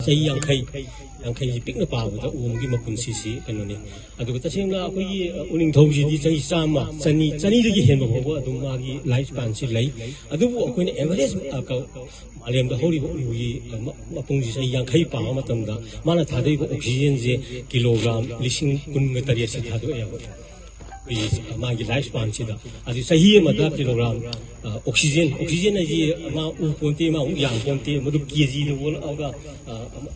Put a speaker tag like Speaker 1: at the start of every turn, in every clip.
Speaker 1: सही यांखई यांखई पिकना पाबदा उमगी मपुंसी सी कनोने अदुगा तसेंगा अखोई उनिंग थौजी सही चामा चनी दगी हेन बबो अदुम मागी लाइफ स्पान सी लई अदुबु अखोइने एवरेज मालेम दा होरी उगी मपुंजी सही यांखई पावा मतमदा माना थादैबो ऑक्सीजन जे किलोग्राम लिसिंग कुनगा तरिया से थादो याबो मागी लाइफ स्पान से अभी सही मदा किलोग्राम ऑक्सीजन है जी मा उ पोंते मा उ यांग पोंते मदु केजी बोल आगा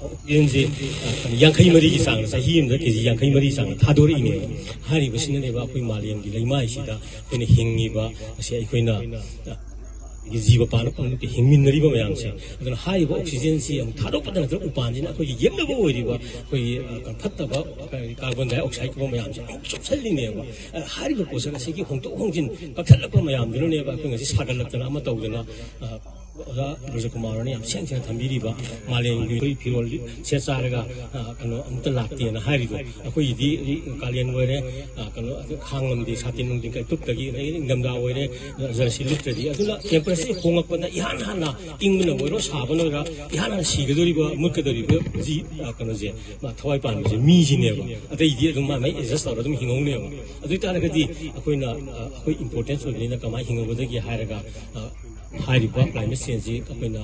Speaker 1: ऑक्सीजन जे यांखई मरी की सांग सही मदा केजी यांखई मरी सांग थादोरी ने हारी बसिने ने बा कोई मालियम की लैमाई सिदा कोने हिंगी बा असे अखोइना जीव पान पंगते हिंगमिनरीबा मयाम से अदन हाइबा ऑक्सीजन से हम थादो पदन तो उपांजिना कोई येमनबो ओइरिबा कोई फत्तबा कार्बन डाइऑक्साइड को मयाम से सबसलिनेबा हारिबा पोसका से की होंतो होंजिन कथलक मयाम दिनोनेबा कोई ngasi सागलक्तना अमा तौदना ओजा रोजकुमार ने हम सेंग थंबीरिबा मालें कोई फिरोल से चारगा कनो अमत लाक्ते ना हारिदो अखोई दि कालियन वरे कनो खांगमदि सातिन नुंदि kai तुक्तगी इंगमदा वरे जरसी लुक्तदि अदुला टेम्परेचर होंगपना इहान हाना इंगना वरो साबनोरा इहान हाना सिगदोरिबा मुक्कदोरिबा जी कनो जे मा थवाई पान जे मी जिनेबा अतै दि अदुम मा एडजस्ट तौर अदुम हिंगौनेबा अदु तारगदि अखोइना अखोइ इंपोर्टेंस ओइनिना कमाई हिंगबदगी हारगा हारिबा क्लाइमेट चेंज जी अखोइना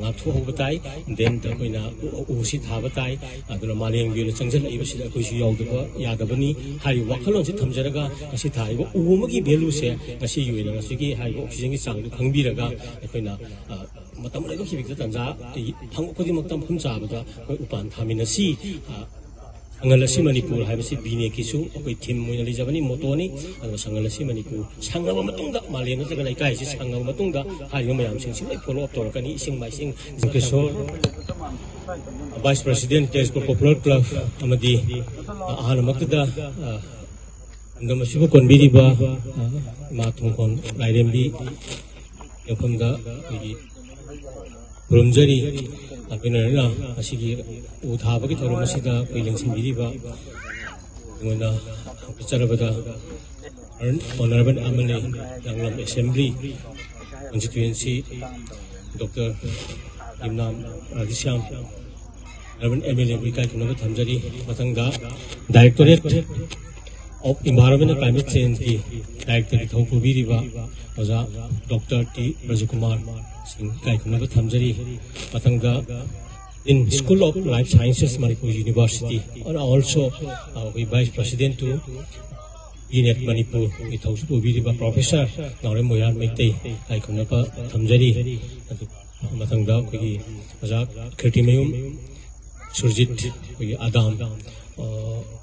Speaker 1: ngathु hobatai then ta koina usi thabatai aduna maleng bi changjan ai bisi akoi su yaudaba yadabani hari wakhalon si thamjaraga asi thaiba umagi value se asi yuina asi gi hari oxygen gi chang khangbiraga akoina matam lai ki bikta tanja phang khodi maktam phum chabada koi upan thamina si Sangalasi Manipur habisi bine kisu akoi thim moina lijabani motoni adu sangalasi Manipur sangaba matungda malena jaga lai kai si sangaba matungda hayo mayam sing sing follow up torakani ising mai sing Kishore Vice President Tezpur Popular Club amadi ahana makda ndamasibu konbiriba matungkon lairembi yaphumda igi Rumjari Apinarina Asigi Uthabaki Thoromasida Piling Biriba Muna Picharabada Honorable Amane Yanglam Assembly Constituency Dr. Imnam Radisham Urban MLA Vika Kunava Thamjari Matanga Directorate of Environment and Climate Change ki Director Thaupu Biriba Oza Dr. T. Rajakumar Singh Kaikunava Thamjari Matanga in School of Life Sciences Manipur University and also we Vice President to Inet Manipur with Thaupu Biriba Professor Naurem Moyan Meitei Kaikunava Thamjari Matanga Kugi Oza Kritimeum Surjit Kugi Adam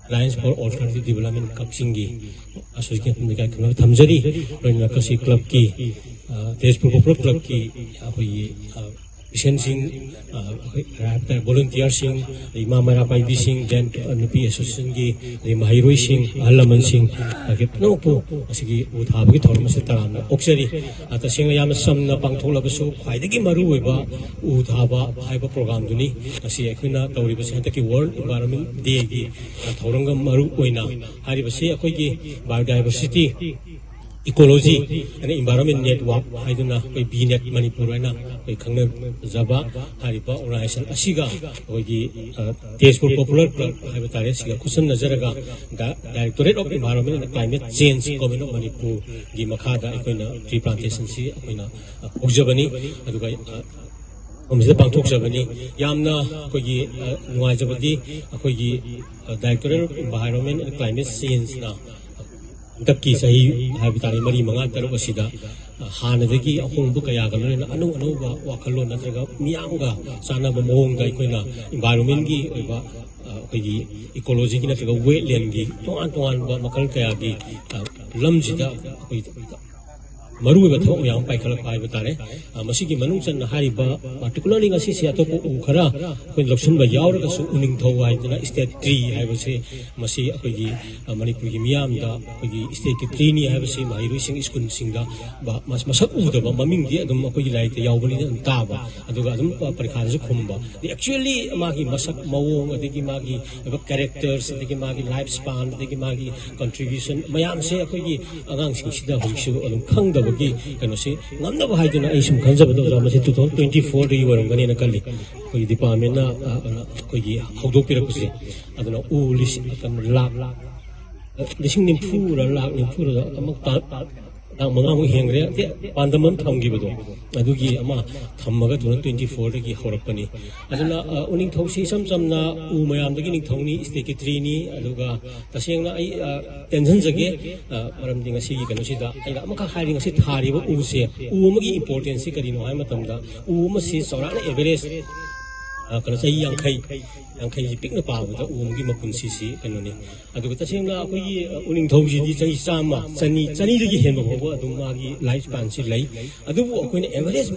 Speaker 1: Alliance for Alternative Development Kapsingi Association Kunava Thamjari Roina Kasi Club ki Tezpur Popular Club ki Ishan Singh volunteer Singh Imam Marapai Singh then NP Association ki Mahiroi Singh Alaman Singh no po asigi uthabagi thormasi tarana oksari ata singa yam samna pangthola basu khwaidagi maru oiba uthaba haiba program duni asi akhina tawriba se hantaki World Environment Day ki thoranga maru oina hariba se akhoi ki biodiversity ecology and environment network haiduna koi bnet Manipur aina koi khangna jaba hariba organization asiga koi gi Tezpur Popular Club haiba tare siga kusan nazaraga Directorate of Environment and Climate Change Government of Manipur gi makhada koina tree plantation si koina ujabani aduga omjida pangthok jabani yamna koi gi nuai jabadi koi gi Directorate of Environment and Climate Change na Daki sahi habitari mari manga taru asida hanadagi ahongbu kaya galona anu ba wakhalo natraga miyamga sana ba mohonga ikoina environment gi oiba koi ecology gi natraga wetland gi toan ba makal kaya gi lamjida koi maru ba thok yang pai khala pai batare masigi manung chan hariba particularly ngasi se atop u khara koi loksun ba yaura ka su uning thau ai na state tree hai ba se masi akoi gi Manipur gi miyam da koi gi state tree ni hai ba se mahiroi sing school sing da ba masak u da ba maming gi adum akoi gi lai te yaubali da ta ba aduga adum parikha ju khumba actually magi masak mawong adigi magi characters adigi magi life span adigi magi contribution mayam se akoi gi agang sing sida hoisu adum khang da ꯇꯧꯕꯒꯤ ꯀꯩꯅꯣꯁꯤ ꯉꯝꯅꯕ ꯍꯥꯏꯗꯨꯅ ꯑꯩ ꯁꯨꯝ ꯈꯟꯖꯕꯗ ꯑꯣꯖꯥ ꯃꯁꯤ 2024ꯗꯒꯤ ꯑꯣꯏꯔꯝꯒꯅꯤꯅ ꯈꯜꯂꯤ ꯑꯩꯈꯣꯏꯒꯤ ꯗꯤꯄꯥꯔꯠꯃꯦꯟꯅ ꯑꯩꯈꯣꯏꯒꯤ ꯍꯧꯗꯣꯛꯄꯤꯔꯛꯄꯁꯦ ꯑꯗꯨꯅ ꯎ ꯂꯥꯛ ꯂꯤꯁꯤꯡ ꯅꯤꯐꯨꯔ ꯂꯥꯛ ꯅꯤꯐꯨꯔ ꯑꯃꯨꯛ ꯂꯥꯛ ꯃꯉꯥꯃꯨꯛ ꯍꯦꯟꯈ꯭ꯔꯦ ꯄꯥꯟꯗꯝ ꯑꯃ ꯊꯝꯈꯤꯕꯗꯣ ꯑꯗꯨꯒꯤ ꯑꯃ ꯊꯝꯃꯒ 2024ꯗꯒꯤ ꯍꯧꯔꯛꯄꯅꯤ ꯑꯗꯨꯅ ꯎꯅꯤꯡꯊꯧꯁꯤ ꯏꯁꯝ ꯆꯝꯅ ꯎ ꯃꯌꯥꯝꯗꯒꯤ ꯅꯤꯡꯊꯧꯅꯤ ꯁ꯭ꯇꯦꯠꯀꯤ ꯇ꯭ꯔꯤꯅꯤ ꯑꯗꯨꯒ ꯇꯁꯦꯡꯅ ꯑꯩ ꯇꯦꯟꯁꯤꯟꯖꯒꯦ ꯃꯔꯝꯗꯤ ꯉꯁꯤꯒꯤ ꯀꯩꯅꯣꯁꯤꯗ ꯑꯩꯅ ꯑꯃꯈꯛ ꯍꯥꯏꯔꯤ ꯉꯁꯤ ꯊꯥꯔꯤꯕ ꯎꯁꯦ ꯎ ꯑꯃꯒꯤ ꯏꯝꯄꯣꯔꯇꯦꯟꯁꯤ ꯀꯔꯤꯅꯣ ꯍꯥꯏꯕ ꯃꯇꯝꯗ ꯎ ꯑꯃꯁꯤ ꯆꯥꯎꯔꯥꯛꯅ ꯑꯦꯚꯔꯦꯖ ꯀꯩꯅꯣ ꯆꯍꯤ ꯌꯥꯡꯈꯩꯁꯤ ꯄꯤꯛꯅ ꯄꯥꯕꯗ ꯎ ꯑꯃꯒꯤ ꯃꯄꯨꯟꯁꯤꯁꯤ ꯀꯩꯅꯣꯅꯤ ꯑꯗꯨꯒ ꯇꯁꯦꯡꯅ ꯑꯩꯈꯣꯏꯒꯤ ꯎꯅꯤꯡꯊꯧꯁꯤꯗꯤ ꯆꯍꯤ 100 ꯆꯅꯤꯗꯒꯤ ꯍꯦꯟꯕ ꯐꯥꯎꯕ ꯑꯗꯨꯝ ꯃꯥꯒꯤ ꯂꯥꯏꯐ ꯁ꯭ꯄꯥꯟꯁꯤ ꯂꯩ ꯑꯗꯨꯕꯨ ꯑꯩꯈꯣꯏꯅ ꯑꯦꯚꯔꯦꯖ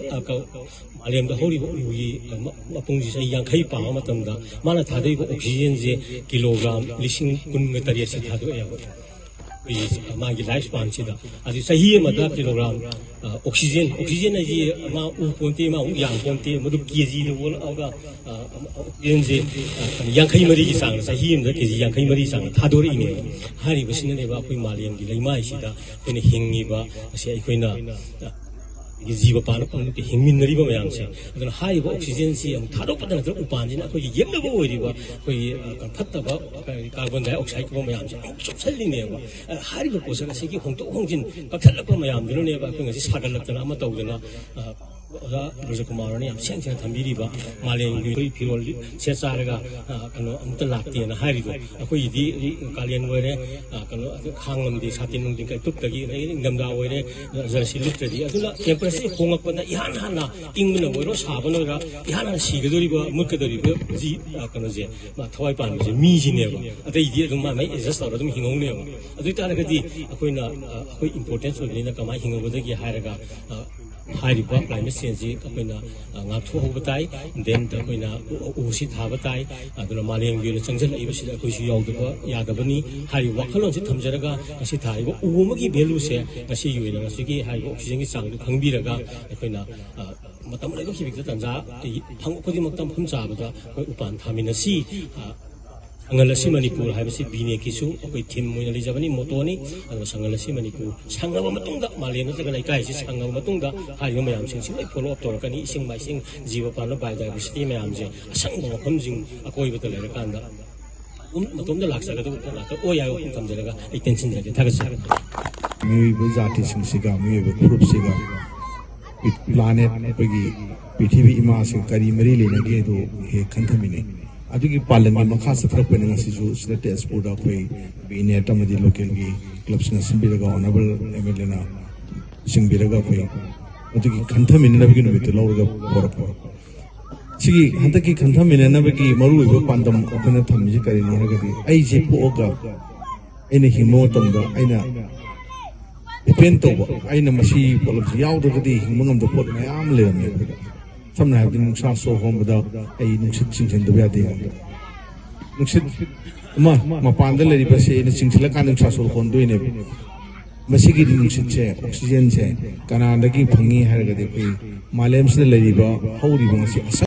Speaker 1: ꯃꯥꯂꯦꯝꯗ ꯍꯧꯔꯤꯕ ꯎꯒꯤ ꯃꯄꯨꯡꯁꯤ ꯆꯍꯤ 50 ꯄꯥꯕ ꯃꯇꯝꯗ ꯃꯥꯅ ꯊꯥꯗꯣꯛꯏꯕ ꯑꯣꯛꯁꯤꯖꯦꯟꯁꯦ ꯀꯤꯂꯣꯒ꯭ꯔꯥꯝ 18,000 ꯊꯥꯗꯣꯛꯑꯦꯕ मागी लाइफ स्पान सिदा अदि सही मदा किलोग्राम ऑक्सीजन है मा उ पोंते मा उ यांग पोंते मदु केजी दो बोल आगा ऑक्सीजन जे यांखै मरी की सांग सही मदा केजी यांखै मरी सांग थादोरि ने हारि बसिने ने बा कोइ मालियम की लैमाइ सिदा कोइने हिंगी बा असे कोइना जीव पान पंक्ति हिंगमिनरिबा मयाम से अदन हाइबा ऑक्सीजन से हम थादो पदन नत्र उपानजिना कोइ येमनबो ओइरिबा कोइ फत्तबा कार्बन डाइऑक्साइड को मयाम से सोसलिनेबा हारिबा पोसक असिगी होंतो होंजिन कथलपा मयाम दुनेबा कोइ ngasi सागलक्तना अमा तौदना ओजा रोज कुमार ने सेंग सेंग थंबिरिबा मालेंगी कोइ फिरोल से चारगा कनो अमत लाक्तेना हारिदो अखोइ दि कालियन वरे कनो खांगमदि सातिन नुंदिन kai tuptagi ngamda oire jarsi luttadi adula temperature hongakpana ihan hana ingna oiro sabana ra ihan hana sigadoriba mukadoriba ji kano je ma thawai pan je mi jineba atai di adum ma mai adjust awra adum hingongneba adu taragadi akoina akoi importance oina kamai hingobadagi hairaga हारिबा climate change जी अखोइना ngathु hobatai then the koina usi thabatai aduna maleng bi changjan iba sida koi su yaudaba yadabani hari wakhalon si thamjaraga asi thaiba umagi value se asi yuina asi gi hari oxygen gi sang khangbiraga koina matam lego khibik tanja phang khodi maktam phum chabada koi upan thamina si संगलसी मणिपुर हाइबसी बीने किसु अखोइ theme Moina लिजबनी मोटोनी अदु संगलसी मणिपुर संगब मतुंगदा मालेम नतगा लाइकाइसि संगब मतुंगदा हाइबा मयाम सिंग लै follow up तौरकनी इसिंग माइसिंग जीव पान biodiversity मयाम जे असंग मफम जिंग अकोइबता लेरकांदा मतुंगदा लाक्सगदु नाता ओ यायो तमजरगा आई टेंशन जगे थागस
Speaker 2: मियोइबा जाति सिंगसिगा मियोइबा ग्रुप सिगा प्लानेट पगी पृथ्वी इमा से करी मरी लेनगे दो हे खंथमिने अदुगी पालन में मखा सथरपने ngasisu sida tespur da koi bine tamadi local gi clubs na simbiraga honorable MLA na singbiraga koi adugi khanthami na bigi numit lawga porapa sigi handaki khanthami na bigi maru ibo pandam okana thamji kari ni hagadi ai je poga aina himo tamda aina depend to aina masi polab yawda gadi himangam da pot mayam lerame samna habdi nungsa so homda ai nungsit chingchen yade nungsit ma pandal lari base ina chingchila kan nungsa so hondoi ne masigi nungsit che oxygen che kana dagi phangi haragade kai malem se lari ba hauri ba si